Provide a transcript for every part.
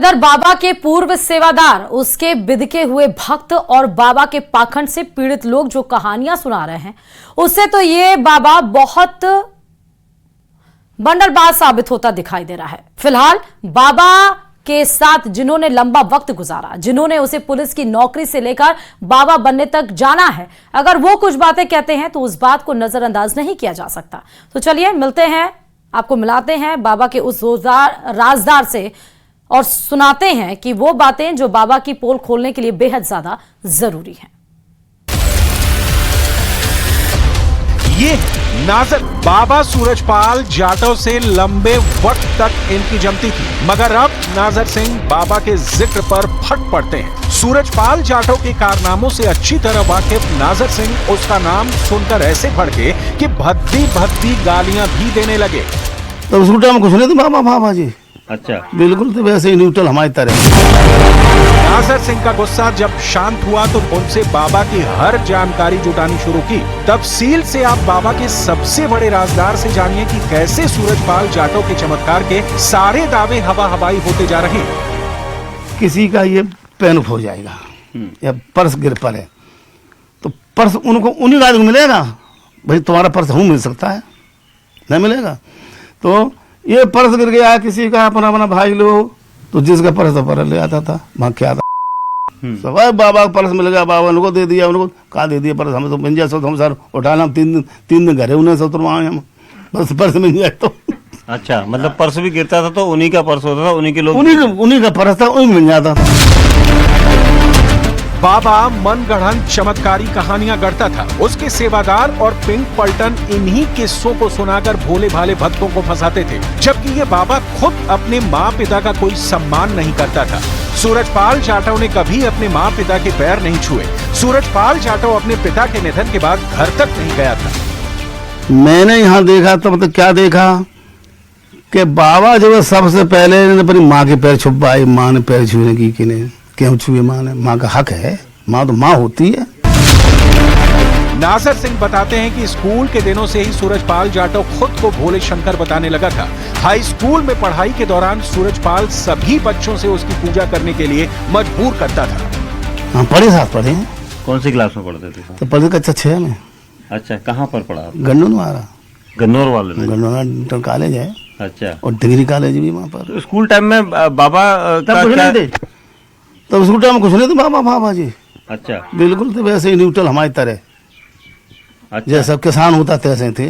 उधर बाबा के पूर्व सेवादार, उसके बिदके हुए भक्त और बाबा के पाखंड से पीड़ित लोग जो कहानियां सुना रहे हैं, उससे तो ये बाबा बहुत बंडलबाज साबित होता दिखाई दे रहा है। फिलहाल बाबा के साथ जिन्होंने लंबा वक्त गुजारा, जिन्होंने उसे पुलिस की नौकरी से लेकर बाबा बनने तक जाना है, अगर वो कुछ बातें कहते हैं तो उस बात को नजरअंदाज नहीं किया जा सकता। तो चलिए मिलते हैं, आपको मिलाते हैं बाबा के उस राजदार से और सुनाते हैं कि वो बातें जो बाबा की पोल खोलने के लिए बेहद ज्यादा जरूरी हैं। ये नाजर बाबा सूरजपाल जाटव से लंबे वक्त तक इनकी जमती थी, मगर अब नाजर सिंह बाबा के जिक्र पर फट पड़ते हैं। सूरजपाल जाटव के कारनामों से अच्छी तरह वाकिफ नाजर सिंह उसका नाम सुनकर ऐसे भड़के कि भद्दी भद्दी गालियां भी देने लगे। तो उस टाइम कुछ नहीं था बाबा जी। अच्छा, बिल्कुल तो वैसे ही न्यूट्रल हमारी तरह। नाजर सिंह का गुस्सा जब शांत हुआ तो उनसे बाबा की हर जानकारी जुटानी शुरू की। तफसील से आप बाबा के सबसे बड़े राजदार से जानिए कि कैसे सूरजपाल जाटव के चमत्कार के सारे दावे हवा हवाई होते जा रहे हैं। किसी का ये पेन हो जाएगा या पर्स गिर पड़े तो पर्स उनको उन्हीं गाड़ी को मिलेगा। भाई तुम्हारा पर्स हूँ मिल सकता है, नहीं मिलेगा। तो ये पर्स गिर गया किसी का, अपना अपना भाई लोग, तो जिसका पर्स था पर्स ले आता था, वहाँ क्या था सब बाबा का पर्स मिल गया, बाबा उनको दे दिया, उनको कहा दे दिया पर्स, हमें तो मिल जाए। हम सर उठाना, हम तीन दिन घरे उन्हें सब तुरवाए हम, बस पर्स मिल जाए तो। अच्छा, मतलब पर्स भी गिरता था तो उन्हीं का पर्स होता था, उन्हीं के लोग, उन्हीं का पर्स था, उन्हीं मिल जाता था। बाबा मनगढ़ंत चमत्कारी कहानियां गढ़ता था। उसके सेवादार और पिंक पलटन इन्हीं किस्सों को सुनाकर भोले भाले भक्तों को फंसाते थे, जबकि ये बाबा खुद अपने माँ पिता का कोई सम्मान नहीं करता था। सूरजपाल जाटव ने कभी अपने माँ पिता के पैर नहीं छुए। सूरजपाल जाटव अपने पिता के निधन के बाद घर तक नहीं गया था। मैंने यहाँ देखा तो मतलब क्या देखा कि बाबा जो है सबसे पहले अपनी माँ के पैर छुपाए। माँ ने पैर छूने की कि नहीं, क्यों छुए? माँ ने, माँ का हक है, माँ तो माँ होती है। नाजर सिंह बताते हैं कि स्कूल के दिनों से ही सूरजपाल जाटव खुद को भोले शंकर बताने लगा था। हाई स्कूल में पढ़ाई के दौरान सूरजपाल सभी बच्चों से उसकी पूजा करने के लिए मजबूर करता था। हाँ, पढ़े साथ पढ़े हैं। कौन सी क्लास में पढ़ते थे? तो पढ़े कक्षा 6 में। अच्छा, कहाँ पर पढ़ा? गन्नौर वाला, गन्नौर वाले, गन्नौर इंटर कॉलेज है। अच्छा, और डिग्री कॉलेज भी वहाँ पर। तो स्कूल टाइम में बाबा का क्या? तब स्कूल टाइम में कुछ नहीं था बाबा जी। अच्छा, बिल्कुल तो वैसे ही न्यूट्रल हमारी तरह। अच्छा, जैसे किसान होता तैसे थे।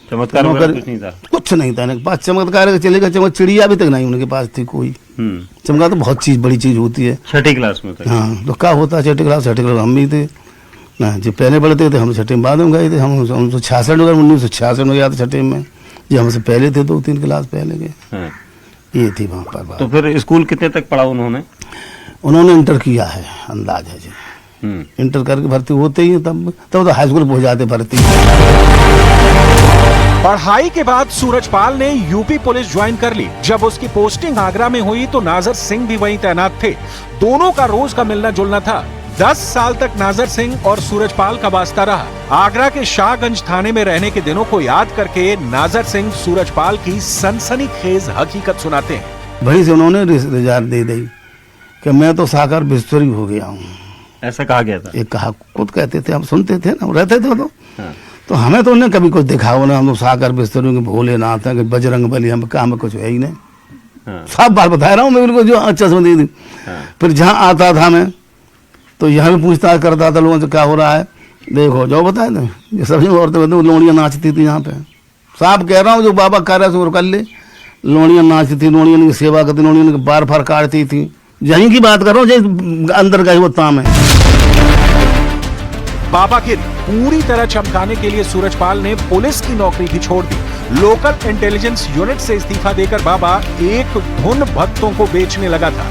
चमत्कार वगैरह कुछ नहीं था? कुछ नहीं था उनके पास। चमत्कार चलेगा, चिड़िया भी तक नहीं उनके पास थी कोई। चमत्कार तो बहुत चीज, बड़ी चीज होती है। छठी क्लास में था? हाँ, तो क्या होता है छठी क्लास हम भी थे ना, जो पहले पढ़ते थे। हम छठे में बाद में गए थे। हम 1966 में 1966 में गया था छठे में, जो हमसे पहले थे 2-3 क्लास पहले के। ये थी वहाँ पर। तो फिर स्कूल कितने तक पढ़ा उन्होंने? उन्होंने इंटर किया है, अंदाज है जी। इंटर करके भर्ती होते ही तब तो हाई स्कूल पहुंच जाते भर्ती। पढ़ाई के बाद सूरजपाल ने यूपी पुलिस ज्वाइन कर ली। जब उसकी पोस्टिंग आगरा में हुई तो नाजर सिंह भी वहीं तैनात थे। दोनों का रोज का मिलना जुलना था। 10 साल तक नाजर सिंह और सूरजपाल का वास्ता रहा। आगरा के शाहगंज थाने में रहने के दिनों को याद करके नाजर सिंह सूरजपाल की सनसनीखेज हकीकत सुनाते हैं। वहीं से उन्होंने रिजल्ट दे दी कि मैं तो साकार बिस्तरी हो गया हूँ। ऐसा कहा गया था? ये कहा, खुद कहते थे, हम सुनते थे ना, रहते थे तो हमें तो उन्हें कभी कुछ दिखा हो ना। हम लोग साकार बिस्तरी के भोलेनाथ हैं कि बजरंग बली, हम काम में कुछ है ही नहीं। सब बात बता रहा हूँ मैं, बिल्कुल जो अच्छा समझ दी। फिर जहाँ आता था मैं तो यहाँ भी पूछताछ करता था लोगों से, क्या हो रहा है, देखो जो बताए ना, ये सभी औरतें बताए लोहड़ियाँ नाचती थी यहाँ पे। साफ कह रहा हूँ, जो बाबा कर रहे थे कर ले। लोहड़ियाँ नाचती थी, लोहड़ियाँ की सेवा करती, लोहड़ियाँ की बार फार काटती थी। यहीं की बात कर रहा हूँ, जो अंदर का ही वो ताम है। बाबा की पूरी तरह चमकाने के लिए सूरजपाल ने पुलिस की नौकरी भी छोड़ दी। लोकल इंटेलिजेंस यूनिट से इस्तीफा देकर बाबा एक धुन भक्तों को बेचने लगा था।